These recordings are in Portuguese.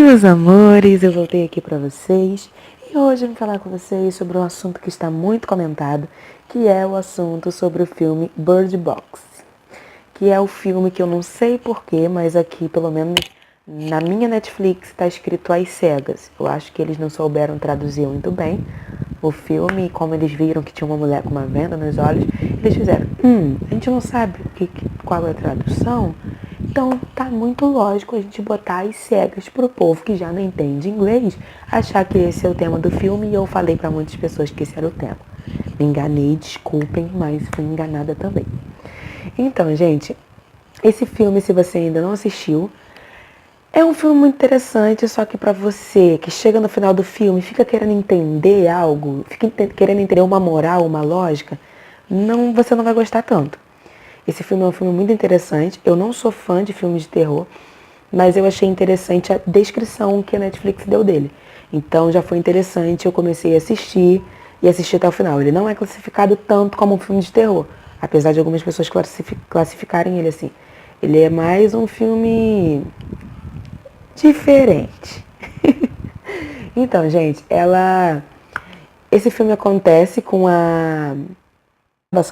Meus amores, eu voltei aqui pra vocês e hoje eu vim falar com vocês sobre um assunto que está muito comentado, que é o assunto sobre o filme Bird Box, que é o filme que eu não sei porquê, mas aqui, pelo menos na minha Netflix, está escrito Às Cegas. Eu acho que eles não souberam traduzir muito bem o filme e como eles viram que tinha uma mulher com uma venda nos olhos, eles fizeram, a gente não sabe qual é a tradução, então tá muito lógico a gente botar Às Cegas pro povo que já não entende inglês, achar que esse é o tema do filme, e eu falei pra muitas pessoas que esse era o tema. Me enganei, desculpem, mas fui enganada também. Então, gente, esse filme, se você ainda não assistiu, é um filme muito interessante, só que pra você que chega no final do filme, fica querendo entender algo, fica querendo entender uma moral, uma lógica, você não vai gostar tanto. Esse filme é um filme muito interessante. Eu não sou fã de filmes de terror, mas eu achei interessante a descrição que a Netflix deu dele. Então já foi interessante, eu comecei a assistir e assisti até o final. Ele não é classificado tanto como um filme de terror, apesar de algumas pessoas classificarem ele assim. Ele é mais um filme diferente. Então, gente, esse filme acontece com a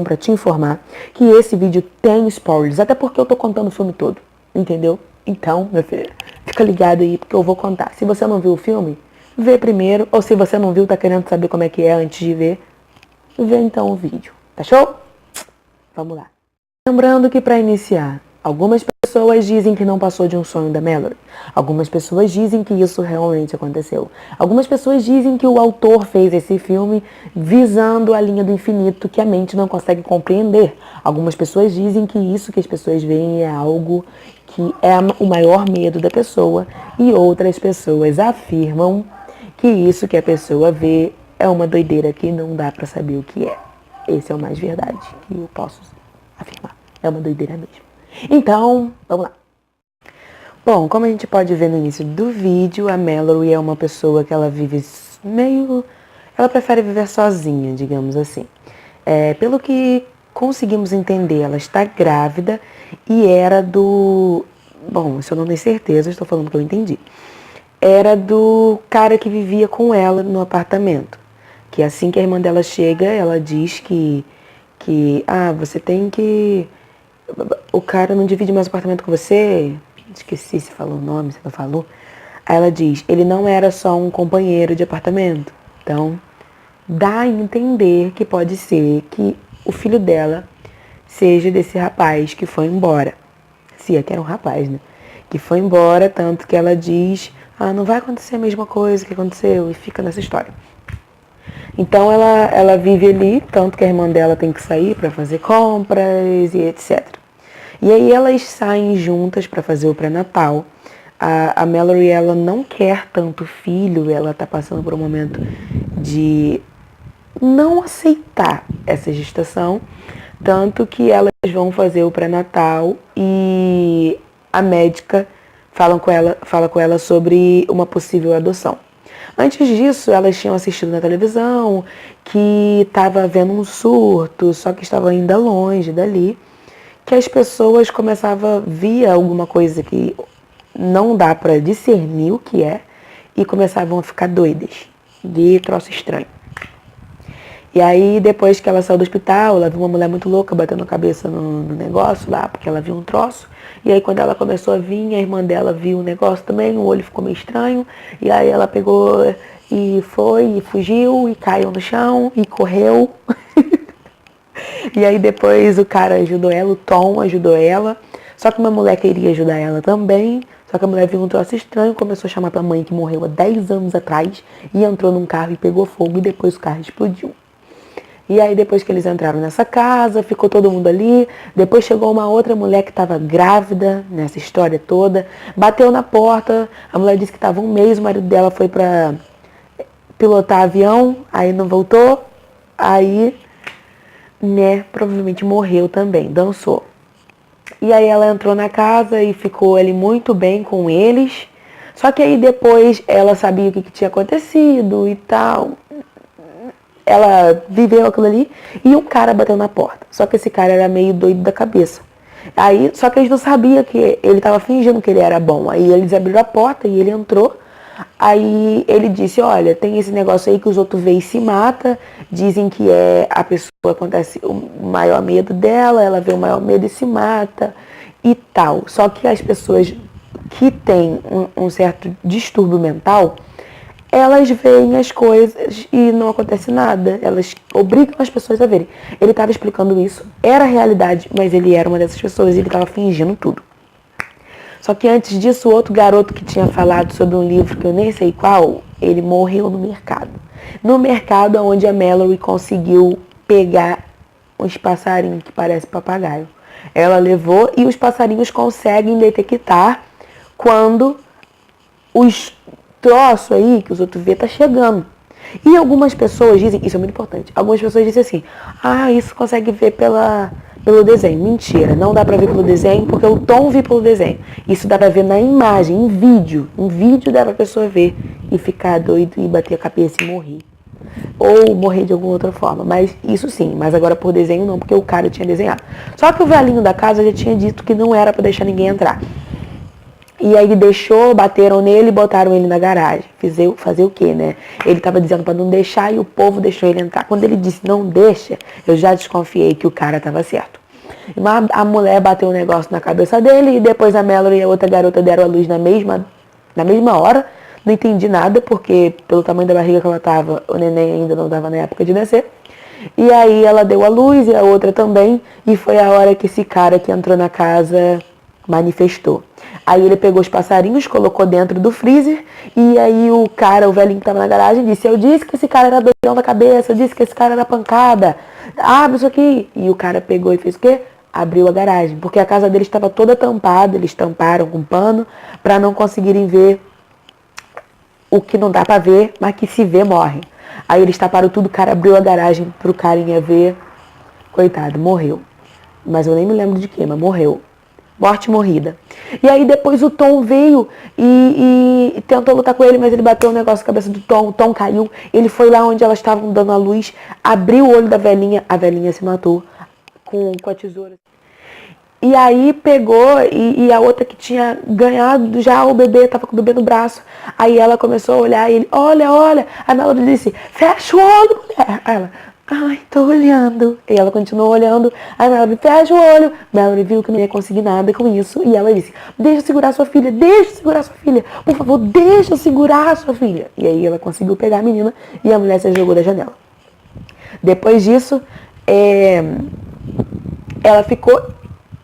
para te informar que esse vídeo tem spoilers, até porque eu tô contando o filme todo, entendeu? Então, meu filho, fica ligado aí porque eu vou contar. Se você não viu o filme, vê primeiro, ou se você não viu, tá querendo saber como é que é antes de ver, vê então o vídeo, tá show? Vamos lá. Lembrando que para iniciar, algumas pessoas dizem que não passou de um sonho da Mallory. Algumas pessoas dizem que isso realmente aconteceu. Algumas pessoas dizem que o autor fez esse filme visando a linha do infinito que a mente não consegue compreender. Algumas pessoas dizem que isso que as pessoas veem é algo que é o maior medo da pessoa. E outras pessoas afirmam que isso que a pessoa vê é uma doideira que não dá para saber o que é. Esse é o mais verdade que eu posso afirmar. É uma doideira mesmo. Então, vamos lá. Bom, como a gente pode ver no início do vídeo, a Mallory é uma pessoa que ela vive ela prefere viver sozinha, digamos assim. Pelo que conseguimos entender, ela está grávida e era do... Bom, isso eu não tenho certeza, estou falando que eu entendi. Era do cara que vivia com ela no apartamento. Que assim que a irmã dela chega, ela diz que você tem que... O cara não divide mais apartamento com você? Esqueci se falou o nome, se não falou. Aí ela diz, ele não era só um companheiro de apartamento. Então, dá a entender que pode ser que o filho dela seja desse rapaz que foi embora. Se é que era um rapaz, né? Que foi embora, tanto que ela diz, não vai acontecer a mesma coisa que aconteceu, e fica nessa história. Então ela vive ali, tanto que a irmã dela tem que sair para fazer compras e etc. E aí elas saem juntas para fazer o pré-natal. A Mallory, ela não quer tanto filho, ela tá passando por um momento de não aceitar essa gestação, tanto que elas vão fazer o pré-natal e a médica fala com ela sobre uma possível adoção. Antes disso, elas tinham assistido na televisão que estava havendo um surto, só que estava ainda longe dali, que as pessoas começavam a ver alguma coisa que não dá para discernir o que é e começavam a ficar doidas, de troço estranho. E aí, depois que ela saiu do hospital, ela viu uma mulher muito louca batendo a cabeça no negócio lá, porque ela viu um troço. E aí, quando ela começou a vir, a irmã dela viu o negócio também, o olho ficou meio estranho. E aí, ela pegou e foi, e fugiu, e caiu no chão, e correu. E aí, depois, o cara ajudou ela, o Tom ajudou ela. Só que uma mulher queria ajudar ela também. Só que a mulher viu um troço estranho, começou a chamar pra mãe que morreu há 10 anos atrás. E entrou num carro e pegou fogo, e depois o carro explodiu. E aí depois que eles entraram nessa casa, ficou todo mundo ali. Depois chegou uma outra mulher que estava grávida nessa história toda. Bateu na porta, a mulher disse que estava um mês, o marido dela foi para pilotar avião, aí não voltou. Aí, né, provavelmente morreu também, dançou. E aí ela entrou na casa e ficou ali muito bem com eles. Só que aí depois ela sabia o que tinha acontecido e tal. Ela viveu aquilo ali e um cara bateu na porta. Só que esse cara era meio doido da cabeça. Aí, só que eles não sabiam que ele estava fingindo que ele era bom. Aí eles abriram a porta e ele entrou. Aí ele disse, olha, tem esse negócio aí que os outros veem e se mata, dizem que a pessoa, acontece o maior medo dela, ela vê o maior medo e se mata e tal. Só que as pessoas que têm um certo distúrbio mental, elas veem as coisas e não acontece nada. Elas obrigam as pessoas a verem. Ele estava explicando isso, era realidade, mas ele era uma dessas pessoas e ele estava fingindo tudo. Só que antes disso, o outro garoto que tinha falado sobre um livro que eu nem sei qual, ele morreu no mercado. No mercado onde a Mallory conseguiu pegar uns passarinhos que parecem papagaio. Ela levou e os passarinhos conseguem detectar quando os troços aí que os outros vê tá chegando. E algumas pessoas dizem, isso é muito importante, algumas pessoas dizem assim, isso consegue ver pelo desenho. Mentira, não dá pra ver pelo desenho, porque o Tom viu pelo desenho. Isso dá pra ver na imagem, em vídeo. Em vídeo dá pra pessoa ver e ficar doido e bater a cabeça e morrer. Ou morrer de alguma outra forma. Mas isso sim, mas agora por desenho não, porque o cara tinha desenhado. Só que o velhinho da casa já tinha dito que não era pra deixar ninguém entrar. E aí deixou, bateram nele e botaram ele na garagem. Fazer o quê, né? Ele tava dizendo pra não deixar e o povo deixou ele entrar. Quando ele disse não deixa, eu já desconfiei que o cara tava certo. Mas a mulher bateu um negócio na cabeça dele e depois a Mallory e a outra garota deram a luz na mesma hora. Não entendi nada, porque pelo tamanho da barriga que ela tava, o neném ainda não tava na época de nascer. E aí ela deu a luz e a outra também. E foi a hora que esse cara que entrou na casa manifestou. Aí ele pegou os passarinhos, colocou dentro do freezer, e aí o velhinho que tava na garagem, disse, eu disse que esse cara era doidão da cabeça, eu disse que esse cara era pancada, abre isso aqui. E o cara pegou e fez o quê? Abriu a garagem, porque a casa deles estava toda tampada, eles tamparam com pano, para não conseguirem ver o que não dá pra ver, mas que se vê, morre. Aí eles taparam tudo, o cara abriu a garagem pro carinha ver, coitado, morreu. Mas eu nem me lembro de quê, mas morreu. Morte morrida. E aí depois o Tom veio e tentou lutar com ele, mas ele bateu um negócio na cabeça do Tom, o Tom caiu, ele foi lá onde elas estavam dando a luz, abriu o olho da velhinha, a velhinha se matou com a tesoura. E aí pegou e a outra que tinha ganhado já o bebê, tava com o bebê no braço. Aí ela começou a olhar e ele, olha. A Melody disse, fecha o olho, mulher. Aí ela, tô olhando. E ela continuou olhando. Aí a Melody, fecha o olho. Melody viu que não ia conseguir nada com isso. E ela disse, deixa eu segurar sua filha. Por favor, deixa eu segurar sua filha. E aí ela conseguiu pegar a menina e a mulher se jogou da janela. Depois disso, ela ficou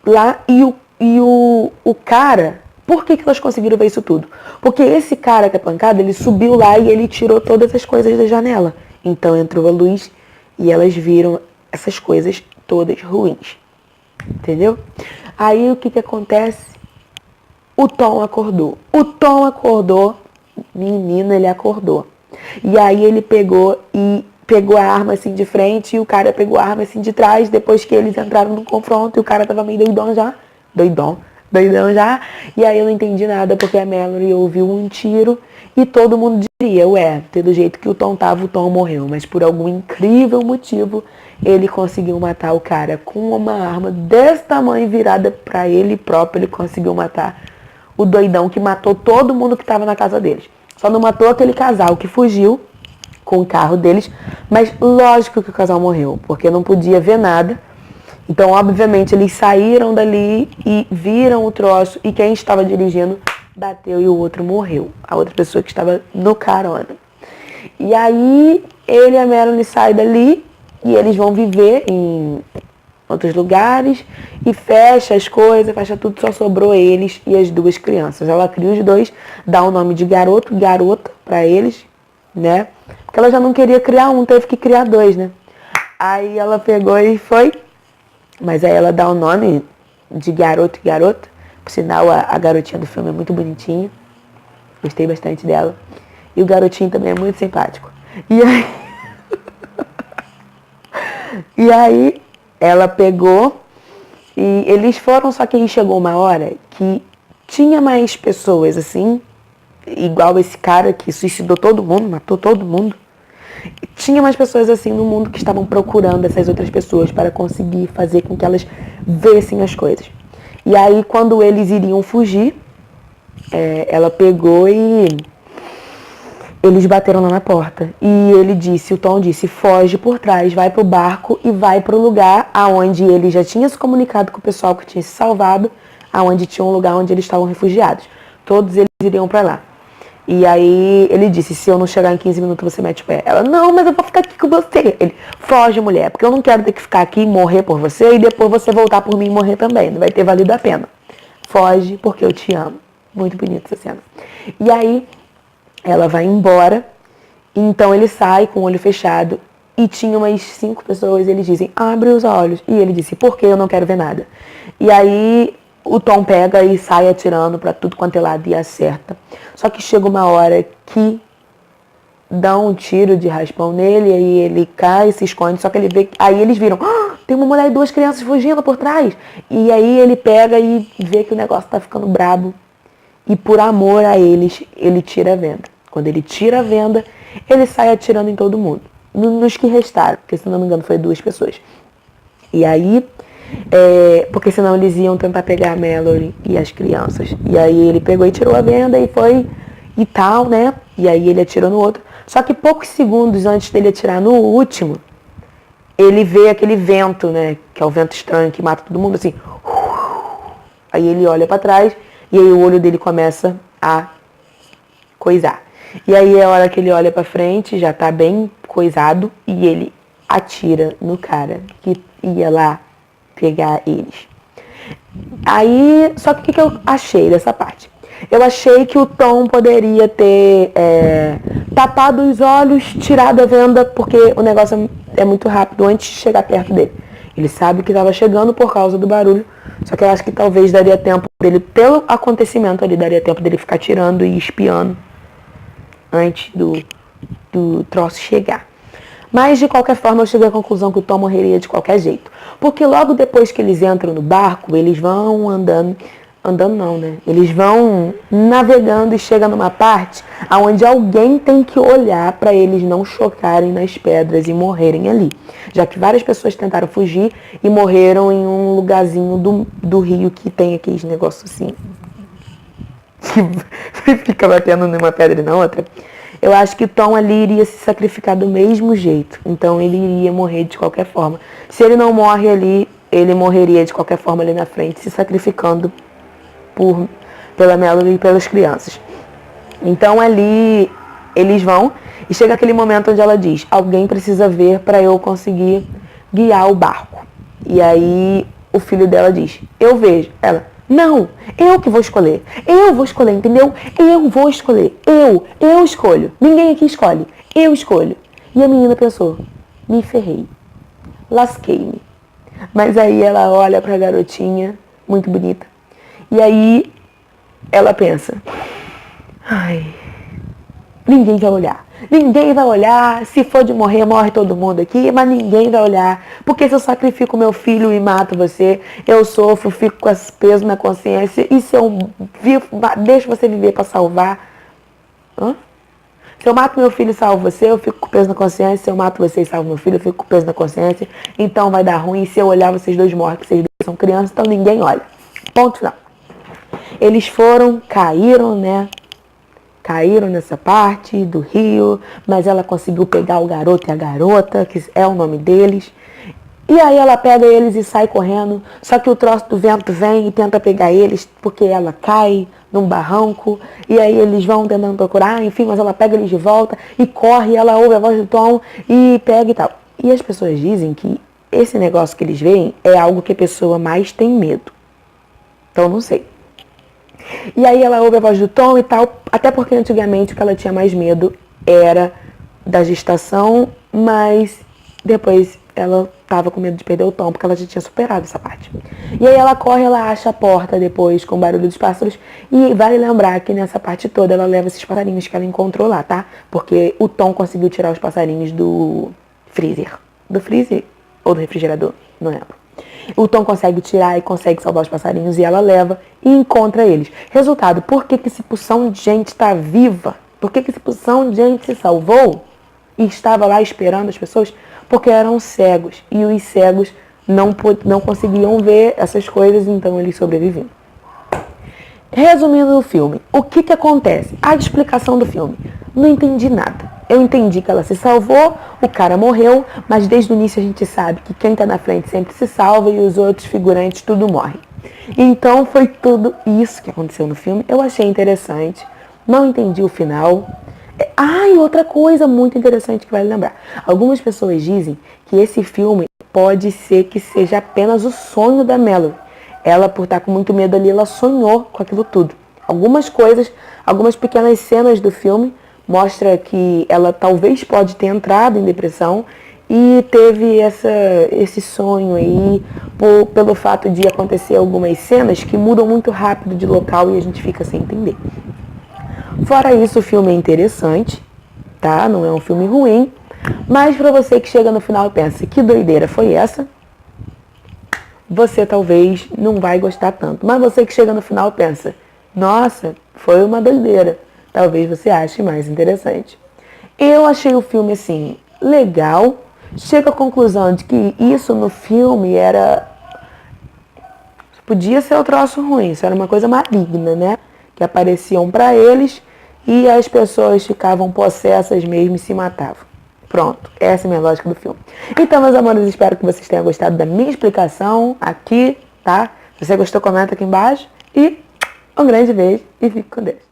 lá e o cara... Por que elas conseguiram ver isso tudo? Porque esse cara que é pancada, ele subiu lá e ele tirou todas as coisas da janela. Então entrou a luz e elas viram essas coisas todas ruins. Entendeu? Aí o que acontece? O Tom acordou. Menina, ele acordou. E aí ele pegou a arma assim de frente e o cara pegou a arma assim de trás, depois que eles entraram no confronto e o cara tava meio doidão já. Doidão já. E aí eu não entendi nada porque a Mallory ouviu um tiro e todo mundo diria, do jeito que o Tom tava, o Tom morreu. Mas por algum incrível motivo, ele conseguiu matar o cara com uma arma desse tamanho virada pra ele próprio. Ele conseguiu matar o doidão que matou todo mundo que tava na casa deles. Só não matou aquele casal que fugiu com o carro deles, mas lógico que o casal morreu, porque não podia ver nada. Então, obviamente, eles saíram dali e viram o troço e quem estava dirigindo bateu e o outro morreu. A outra pessoa que estava no carona. E aí, ele e a Melanie saem dali e eles vão viver em outros lugares e fecha as coisas, fecha tudo, só sobrou eles e as duas crianças. Ela cria os dois, dá o nome de garoto, garota pra eles, né? Porque ela já não queria criar um, teve que criar dois, né? Aí ela pegou e foi... Mas aí ela dá o nome de garoto e garota. Por sinal, a garotinha do filme é muito bonitinha. Gostei bastante dela. E o garotinho também é muito simpático. E aí ela pegou e eles foram, só que aí chegou uma hora que tinha mais pessoas assim, igual esse cara que suicidou todo mundo, matou todo mundo. Tinha mais pessoas assim no mundo que estavam procurando essas outras pessoas para conseguir fazer com que elas vissem as coisas. E aí, quando eles iriam fugir, ela pegou e Eles bateram lá na porta e o Tom disse, foge por trás, vai pro barco e vai pro lugar aonde ele já tinha se comunicado com o pessoal que tinha se salvado, aonde tinha um lugar onde eles estavam refugiados. Todos eles iriam pra lá. E aí ele disse, se eu não chegar em 15 minutos você mete o pé. Ela, não, mas eu vou ficar aqui com você. Ele, foge, mulher, porque eu não quero ter que ficar aqui e morrer por você e depois você voltar por mim e morrer também. Não vai ter valido a pena. Foge porque eu te amo. Muito bonita essa cena. E aí ela vai embora, então ele sai com o olho fechado e tinha umas 5 pessoas e eles dizem, abre os olhos. E ele disse, por que eu não quero ver nada? E aí o Tom pega e sai atirando pra tudo quanto é lado e acerta. Só que chega uma hora que dá um tiro de raspão nele, aí ele cai, se esconde, só que ele vê, aí eles viram, tem uma mulher e 2 crianças fugindo por trás. E aí ele pega e vê que o negócio tá ficando brabo. E por amor a eles, ele tira a venda. Quando ele tira a venda, ele sai atirando em todo mundo. Nos que restaram, porque se não me engano foi 2 pessoas. E aí, porque senão eles iam tentar pegar a Mallory e as crianças. E aí ele pegou e tirou a venda e foi e tal, né? E aí ele atirou no outro. Só que poucos segundos antes dele atirar no último, ele vê aquele vento, né? Que é o vento estranho que mata todo mundo, assim. Aí ele olha pra trás. E aí o olho dele começa a coisar. E aí é a hora que ele olha pra frente, já tá bem coisado, e ele atira no cara que ia lá pegar eles. Aí, só que o que eu achei dessa parte? Eu achei que o Tom poderia ter tapado os olhos, tirado a venda, porque o negócio é muito rápido antes de chegar perto dele. Ele sabe que estava chegando por causa do barulho, só que eu acho que talvez daria tempo dele, pelo acontecimento ali, daria tempo dele ficar tirando e espiando antes do troço chegar. Mas, de qualquer forma, eu cheguei à conclusão que o Tom morreria de qualquer jeito. Porque logo depois que eles entram no barco, eles vão andando não, né? Eles vão navegando e chegam numa parte onde alguém tem que olhar para eles não chocarem nas pedras e morrerem ali. Já que várias pessoas tentaram fugir e morreram em um lugarzinho do rio que tem aqueles negócios assim, que fica batendo numa pedra e na outra. Eu acho que o Tom ali iria se sacrificar do mesmo jeito. Então ele iria morrer de qualquer forma. Se ele não morre ali, ele morreria de qualquer forma ali na frente, se sacrificando pela Mallory e pelas crianças. Então ali eles vão e chega aquele momento onde ela diz, alguém precisa ver para eu conseguir guiar o barco. E aí o filho dela diz, eu vejo. Ela, não, eu que vou escolher. Eu vou escolher, entendeu? Eu vou escolher. Eu escolho. Ninguém aqui escolhe. Eu escolho. E a menina pensou, me ferrei. Lasquei-me. Mas aí ela olha pra garotinha, muito bonita. E aí ela pensa, ai, ninguém vai olhar. Ninguém vai olhar, se for de morrer, morre todo mundo aqui, mas ninguém vai olhar. Porque se eu sacrifico meu filho e mato você, eu sofro, fico com esse peso na consciência. E se eu deixo você viver para salvar? Se eu mato meu filho e salvo você, eu fico com peso na consciência. Se eu mato você e salvo meu filho, eu fico com peso na consciência. Então vai dar ruim. Se eu olhar, vocês dois morrem, porque vocês dois são crianças, então ninguém olha. Ponto final. Eles caíram, né? Caíram nessa parte do rio, mas ela conseguiu pegar o garoto e a garota, que é o nome deles. E aí ela pega eles e sai correndo, só que o troço do vento vem e tenta pegar eles, porque ela cai num barranco, e aí eles vão tentando procurar, enfim, mas ela pega eles de volta e corre, e ela ouve a voz do Tom e pega e tal. E as pessoas dizem que esse negócio que eles veem é algo que a pessoa mais tem medo. Então não sei. E aí ela ouve a voz do Tom e tal, até porque antigamente o que ela tinha mais medo era da gestação, mas depois ela tava com medo de perder o Tom, porque ela já tinha superado essa parte. E aí ela corre, ela acha a porta depois com o barulho dos pássaros, e vale lembrar que nessa parte toda ela leva esses passarinhos que ela encontrou lá, tá? Porque o Tom conseguiu tirar os passarinhos do freezer. Do freezer ou do refrigerador, não lembro. O Tom consegue tirar e consegue salvar os passarinhos e ela leva e encontra eles. Resultado, por que esse porção de gente está viva? Por que esse porção de gente se salvou e estava lá esperando as pessoas? Porque eram cegos e os cegos não conseguiam ver essas coisas, então eles sobreviviam. Resumindo o filme, o que acontece? A explicação do filme. Não entendi nada. Eu entendi que ela se salvou, o cara morreu, mas desde o início a gente sabe que quem tá na frente sempre se salva e os outros figurantes tudo morrem. Então foi tudo isso que aconteceu no filme. Eu achei interessante, não entendi o final. E outra coisa muito interessante que vale lembrar. Algumas pessoas dizem que esse filme pode ser que seja apenas o sonho da Mallory. Ela, por estar com muito medo ali, ela sonhou com aquilo tudo. Algumas coisas, algumas pequenas cenas do filme mostra que ela talvez pode ter entrado em depressão e teve esse sonho aí pelo fato de acontecer algumas cenas que mudam muito rápido de local e a gente fica sem entender. Fora isso, o filme é interessante, tá? Não é um filme ruim, mas pra você que chega no final e pensa, que doideira foi essa? Você talvez não vai gostar tanto. Mas você que chega no final e pensa, nossa, foi uma doideira. Talvez você ache mais interessante. Eu achei o filme, assim, legal. Chego à conclusão de que isso no filme podia ser um troço ruim, isso era uma coisa maligna, né? Que apareciam pra eles e as pessoas ficavam possessas mesmo e se matavam. Pronto, essa é a minha lógica do filme. Então, meus amores, espero que vocês tenham gostado da minha explicação aqui, tá? Se você gostou, comenta aqui embaixo. E um grande beijo e fique com Deus.